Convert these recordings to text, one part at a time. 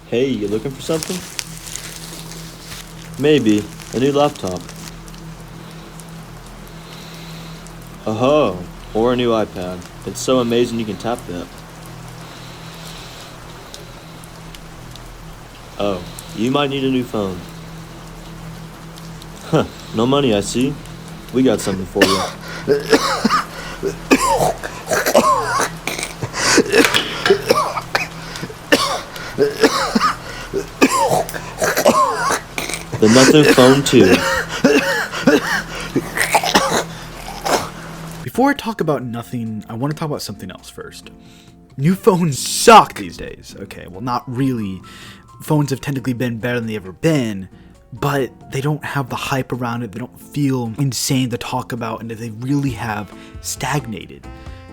Hey, you looking for something? Maybe. A new laptop. Oh, or a new iPad. It's so amazing you can tap that. Oh, you might need a new phone. Huh, no money, I see. We got something for you. The Nothing Phone 2. Before I talk about nothing, I want to talk about something else first. New phones suck these days. Okay, well, not really. Phones have technically been better than they've ever been, but they don't have the hype around it. They don't feel insane to talk about, and they really have stagnated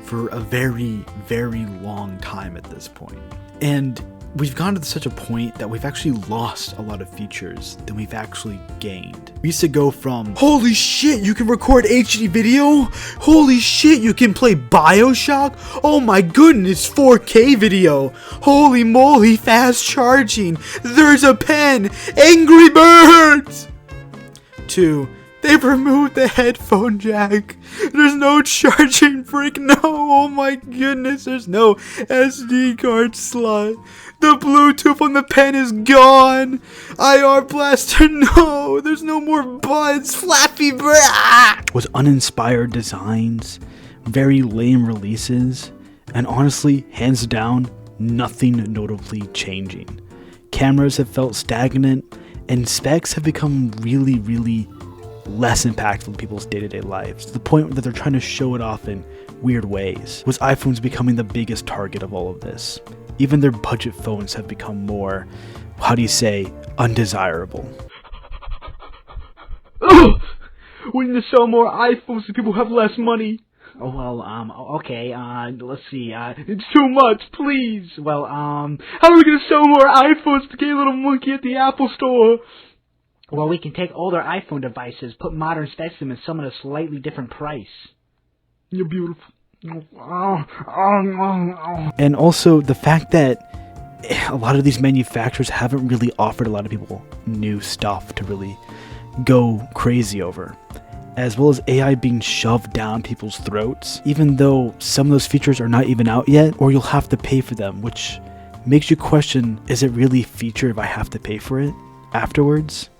for a very, very long time at this point. And we've gotten to such a point that we've actually lost a lot of features than we've actually gained. We used to go from, holy shit, you can record HD video? Holy shit, you can play BioShock? Oh my goodness, 4K video. Holy moly, fast charging. There's a pen. Angry Birds. To, they've removed the headphone jack. There's no charging brick. No, oh my goodness, there's no SD card slot. The Bluetooth on the pen is gone. IR blaster, no. There's no more buds. Flappy Bird. Was uninspired designs, very lame releases, and honestly, hands down, nothing notably changing. Cameras have felt stagnant, and specs have become really, really less impactful in people's day-to-day lives, to the point that they're trying to show it off in weird ways. Was iPhones becoming the biggest target of all of this? Even their budget phones have become more, undesirable. Ugh! We need to sell more iPhones so people have less money. Okay, let's see, It's too much, please. How are we gonna sell more iPhones to get a little monkey at the Apple store? well, we can take older iPhone devices, put modern specs in them, and sell them at a slightly different price. You're beautiful. And also the fact that a lot of these manufacturers haven't really offered a lot of people new stuff to really go crazy over, as well as AI being shoved down people's throats, even though some of those features are not even out yet, or you'll have to pay for them, which makes you question, is it really a feature if I have to pay for it afterwards?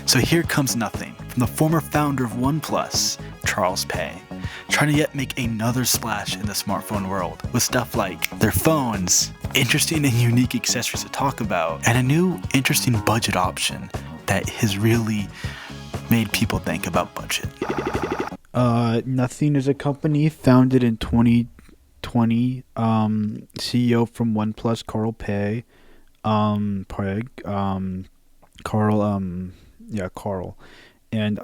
So here comes nothing from the former founder of OnePlus, Charles Pei, trying to yet make another splash in the smartphone world with stuff like their phones, interesting and unique accessories to talk about, and a new interesting budget option that has really made people think about budget. Nothing is a company founded in 2020. CEO from OnePlus, Carl Pei, Carl, and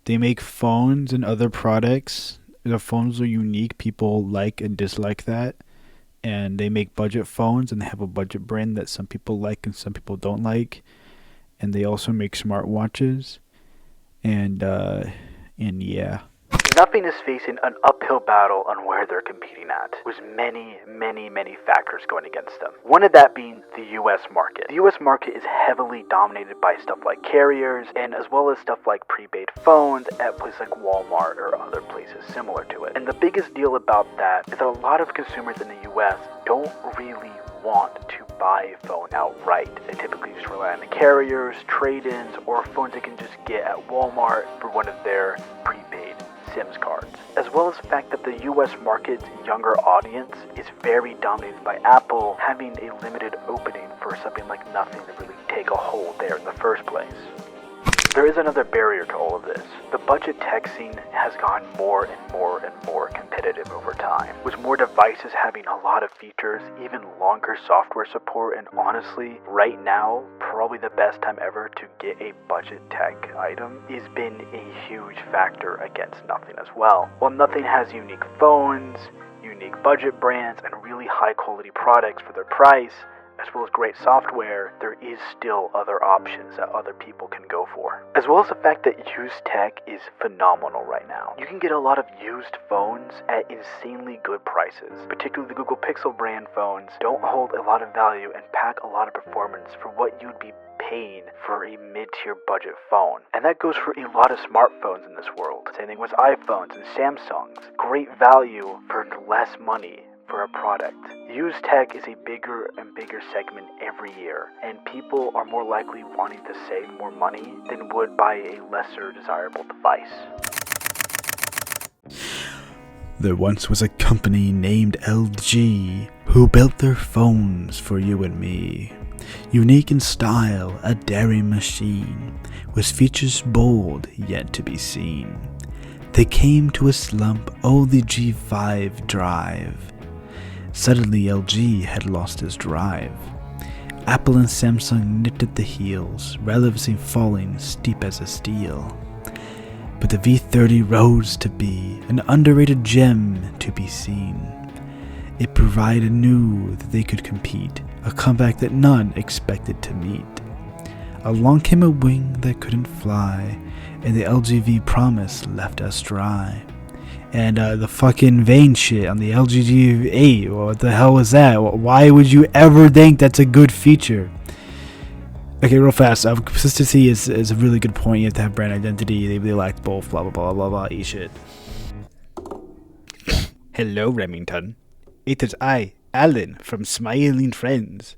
they make phones and other products. The phones are unique. People like and dislike that, and they make budget phones, and they have a budget brand that some people like and some people don't like, and they also make smartwatches, and yeah. Nothing is facing an uphill battle on where they're competing at, with many factors going against them. One of that being the US market. The US market is heavily dominated by stuff like carriers, and as well as stuff like prepaid phones at places like Walmart or other places similar to it. And the biggest deal about that is that a lot of consumers in the US don't really want to buy a phone outright. They typically just rely on the carriers, trade-ins, or phones they can just get at Walmart for one of their prepaid SIMs cards, as well as the fact that the US market's younger audience is very dominated by Apple having a limited opening for something like nothing to really take a hold there in the first place. There is another barrier to all of this. The budget tech scene has gotten more and more competitive over time, with more devices having a lot of features, even longer software support, and honestly, right now, probably the best time ever to get a budget tech item has been a huge factor against Nothing as well. While Nothing has unique phones, unique budget brands, and really high quality products for their price, as well as great software, there is still other options that other people can go for. As well as the fact that used tech is phenomenal right now. You can get a lot of used phones at insanely good prices. Particularly the Google Pixel brand phones don't hold a lot of value and pack a lot of performance for what you'd be paying for a mid-tier budget phone. And that goes for a lot of smartphones in this world. Same thing with iPhones and Samsungs. Great value for less money for a product. Used tech is a bigger and bigger segment every year, and people are more likely wanting to save more money than would buy a lesser desirable device. There once was a company named LG who built their phones for you and me. Unique in style, a daring machine, with features bold yet to be seen. They came to a slump, oh the G5 drive. Suddenly LG had lost his drive. Apple and Samsung nipped at the heels, relevancy falling steep as a steel. But the V30 rose to be an underrated gem to be seen. It provided new that they could compete, a comeback that none expected to meet. Along came a wing that couldn't fly, and the LGV promise left us dry. And the fucking vein shit on the LG G8, what the hell was that? Why would you ever think that's a good feature? Okay, real fast. Consistency is a really good point. You have to have brand identity. They lacked both. Blah blah blah blah blah. Eat shit. Hello, Remington. It is I, Alan, from Smiling Friends.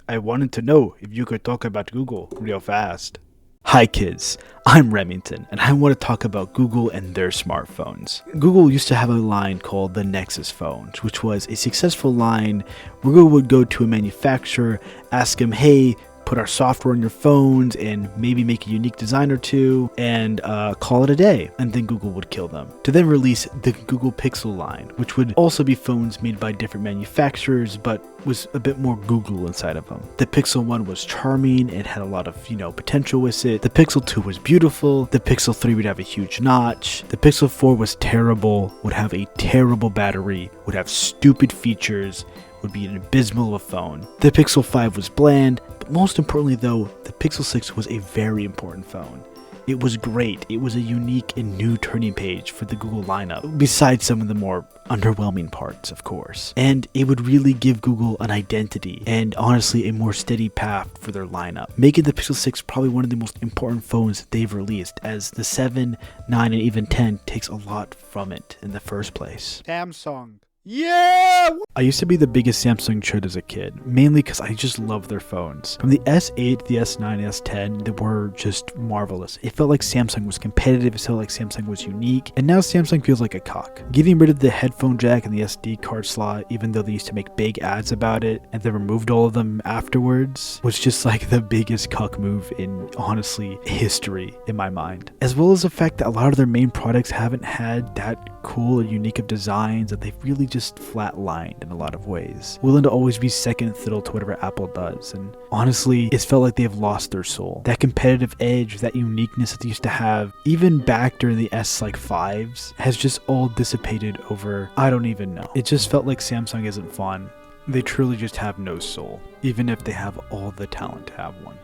I wanted to know if you could talk about Google real fast. Hi kids, I'm Remington, and I want to talk about Google and their smartphones. Google used to have a line called the Nexus phones, which was a successful line where Google would go to a manufacturer, ask him, hey, put our software on your phones and maybe make a unique design or two and call it a day, and then Google would kill them. To then release the Google Pixel line, which would also be phones made by different manufacturers but was a bit more Google inside of them. The Pixel 1 was charming, it had a lot of, potential with it. The Pixel 2 was beautiful, the Pixel 3 would have a huge notch, the Pixel 4 was terrible, would have a terrible battery, would have stupid features, would be an abysmal of a phone. The Pixel 5 was bland, but most importantly though, the Pixel 6 was a very important phone. It was great. It was a unique and new turning page for the Google lineup, besides some of the more underwhelming parts, of course. And it would really give Google an identity and honestly a more steady path for their lineup, making the Pixel 6 probably one of the most important phones that they've released, as the 7, 9, and even 10 takes a lot from it in the first place. Samsung. Yeah! I used to be the biggest Samsung chud as a kid, mainly because I just love their phones. From the S8, the S9, S10, they were just marvelous. It felt like Samsung was competitive, it felt like Samsung was unique, and now Samsung feels like a cock. Getting rid of the headphone jack and the SD card slot, even though they used to make big ads about it, and then removed all of them afterwards, was just like the biggest cuck move in, honestly, history in my mind. As well as the fact that a lot of their main products haven't had that cool or unique of designs, that they've really just flatlined in a lot of ways, willing to always be second fiddle to whatever Apple does. And honestly, it's felt like they've lost their soul. That competitive edge, that uniqueness that they used to have, even back during the S5s, has just all dissipated over, I don't even know. It just felt like Samsung isn't fun. They truly just have no soul, even if they have all the talent to have one.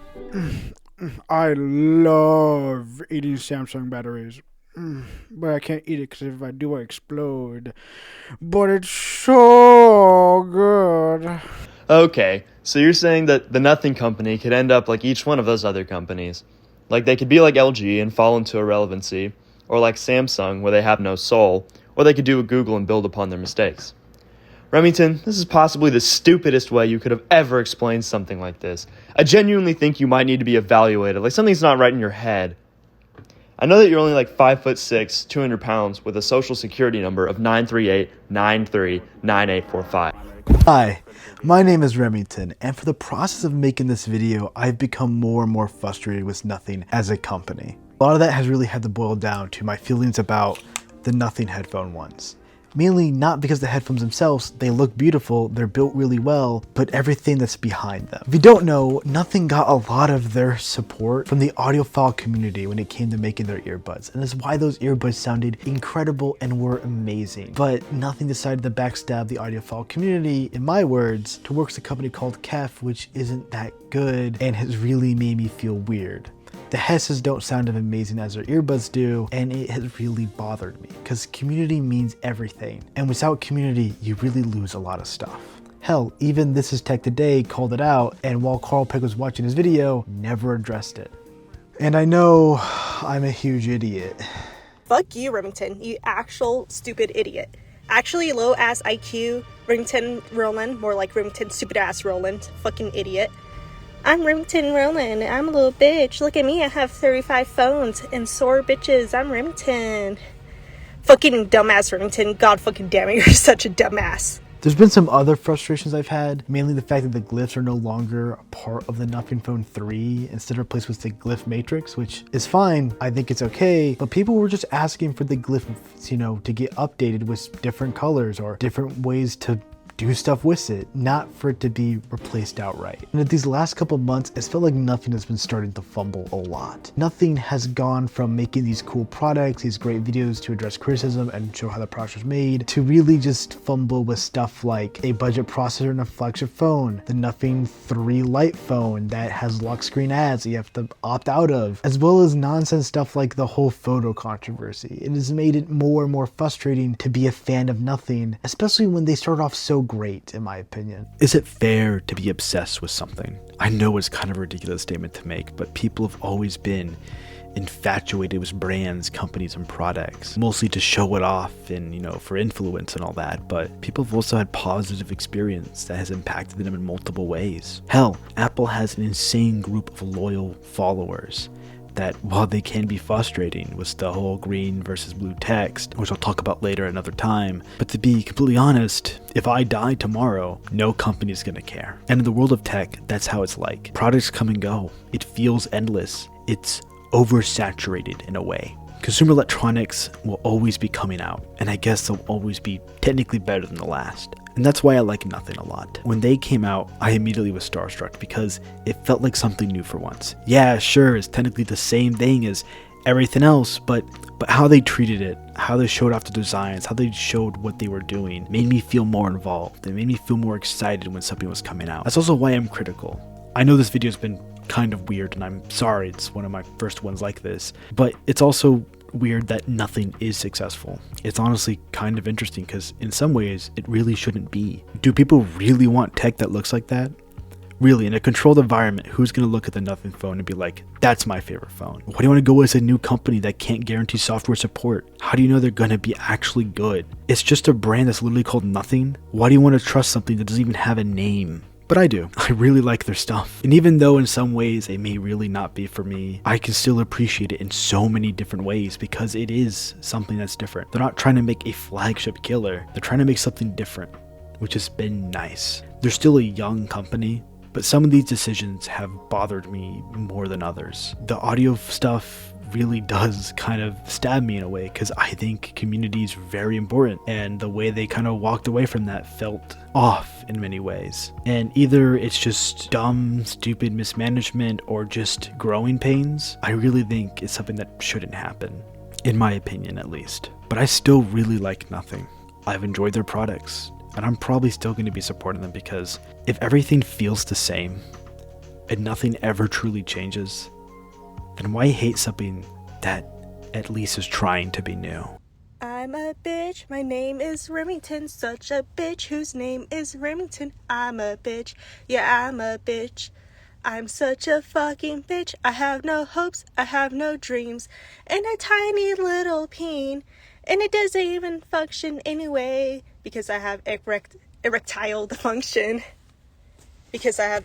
I love eating Samsung batteries. But I can't eat it because if I do, I explode. But it's so good. Okay, so you're saying that the Nothing Company could end up like each one of those other companies. Like they could be like LG and fall into irrelevancy, or like Samsung where they have no soul, or they could do a Google and build upon their mistakes. Remington, this is possibly the stupidest way you could have ever explained something like this. I genuinely think you might need to be evaluated, like something's not right in your head. I know that you're only like 5'6", 200 pounds with a social security number of 938-93-9845. Hi, my name is Remington, and for the process of making this video, I've become more and more frustrated with Nothing as a company. A lot of that has really had to boil down to my feelings about the Nothing headphone ones. Mainly not because the headphones themselves, they look beautiful, they're built really well, but everything that's behind them. If you don't know, Nothing got a lot of their support from the audiophile community when it came to making their earbuds, and that's why those earbuds sounded incredible and were amazing. But Nothing decided to backstab the audiophile community, in my words, to work with a company called Kef, which isn't that good and has really made me feel weird. The Hesses don't sound as amazing as their earbuds do, and it has really bothered me, because community means everything, and without community, you really lose a lot of stuff. Hell, even This Is Tech Today called it out, and while Carl Pegg was watching his video, never addressed it. And I know I'm a huge idiot. Fuck you, Remington, you actual stupid idiot. Actually, low-ass IQ, Remington Roland, more like Remington stupid-ass Roland, fucking idiot. I'm Remington Roland, I'm a little bitch. Look at me, I have 35 phones and sore bitches. I'm Remington. Fucking dumbass Remington. God fucking damn it, you're such a dumbass. There's been some other frustrations I've had, mainly the fact that the glyphs are no longer a part of the Nothing Phone 3, instead replaced with the glyph matrix, which is fine, I think it's okay, but people were just asking for the glyphs, you know, to get updated with different colors or different ways to do stuff with it, not for it to be replaced outright. And these last couple months, it's felt like Nothing has been starting to fumble a lot. Nothing has gone from making these cool products, these great videos to address criticism and show how the product was made, to really just fumble with stuff like a budget processor in a flagship phone, the Nothing 3 Lite phone that has lock screen ads that you have to opt out of, as well as nonsense stuff like the whole photo controversy. It has made it more and more frustrating to be a fan of Nothing, especially when they start off so great, in my opinion. Is it fair to be obsessed with something? I know it's kind of a ridiculous statement to make, but people have always been infatuated with brands, companies, and products, mostly to show it off and, you know, for influence and all that, but people have also had positive experience that has impacted them in multiple ways. Hell, Apple has an insane group of loyal followers that, while they can be frustrating with the whole green versus blue text, which I'll talk about later another time, but to be completely honest, if I die tomorrow, no company's gonna care. And in the world of tech, that's how it's like. Products come and go. It feels endless. It's oversaturated in a way. Consumer electronics will always be coming out, and I guess they'll always be technically better than the last. And that's why I like Nothing a lot. When they came out, I immediately was starstruck because it felt like something new for once. Yeah, sure, it's technically the same thing as everything else, but how they treated it, how they showed off the designs, how they showed what they were doing, made me feel more involved. It made me feel more excited when something was coming out. That's also why I'm critical. I know this video's been kind of weird, and I'm sorry, it's one of my first ones like this, but it's also weird that Nothing is successful. It's honestly kind of interesting because in some ways it really shouldn't be. Do people really want tech that looks like that? Really, in a controlled environment, who's going to look at the Nothing phone and be like, that's my favorite phone? Why do you want to go as a new company that can't guarantee software support? How do you know they're going to be actually good? It's just a brand that's literally called Nothing. Why do you want to trust something that doesn't even have a name? But I do. I really like their stuff. And even though in some ways it may really not be for me, I can still appreciate it in so many different ways because it is something that's different. They're not trying to make a flagship killer. They're trying to make something different, which has been nice. They're still a young company, but some of these decisions have bothered me more than others. The audio stuff really does kind of stab me in a way because I think community is very important, and the way they kind of walked away from that felt off in many ways. And either it's just dumb, stupid mismanagement or just growing pains. I really think it's something that shouldn't happen, in my opinion at least. But I still really like Nothing. I've enjoyed their products, and I'm probably still going to be supporting them because if everything feels the same and nothing ever truly changes, then why hate something that at least is trying to be new? I'm a bitch, my name is Remington, such a bitch whose name is Remington. I'm a bitch, yeah, I'm a bitch. I'm such a fucking bitch. I have no hopes, I have no dreams, and a tiny little peen, and it doesn't even function anyway because I have erectile dysfunction. Because I have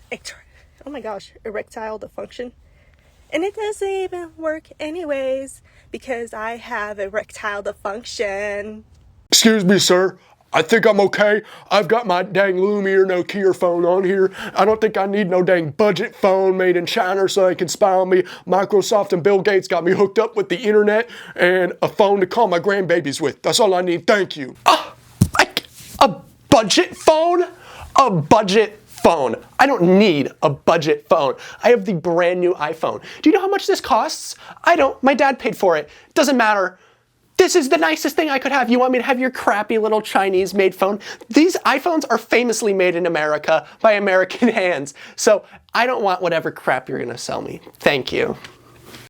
erectile dysfunction. And it doesn't even work anyways because I have erectile dysfunction. Excuse me, sir. I think I'm okay. I've got my dang Lumiere Nokia phone on here. I don't think I need no dang budget phone made in China so they can spy on me. Microsoft and Bill Gates got me hooked up with the internet and a phone to call my grandbabies with. That's all I need. Thank you. budget phone? A budget phone. I don't need a budget phone. I have the brand new iPhone. Do you know how much this costs? I don't. My dad paid for it. Doesn't matter. This is the nicest thing I could have. You want me to have your crappy little Chinese-made phone? These iPhones are famously made in America by American hands. So I don't want whatever crap you're gonna sell me. Thank you.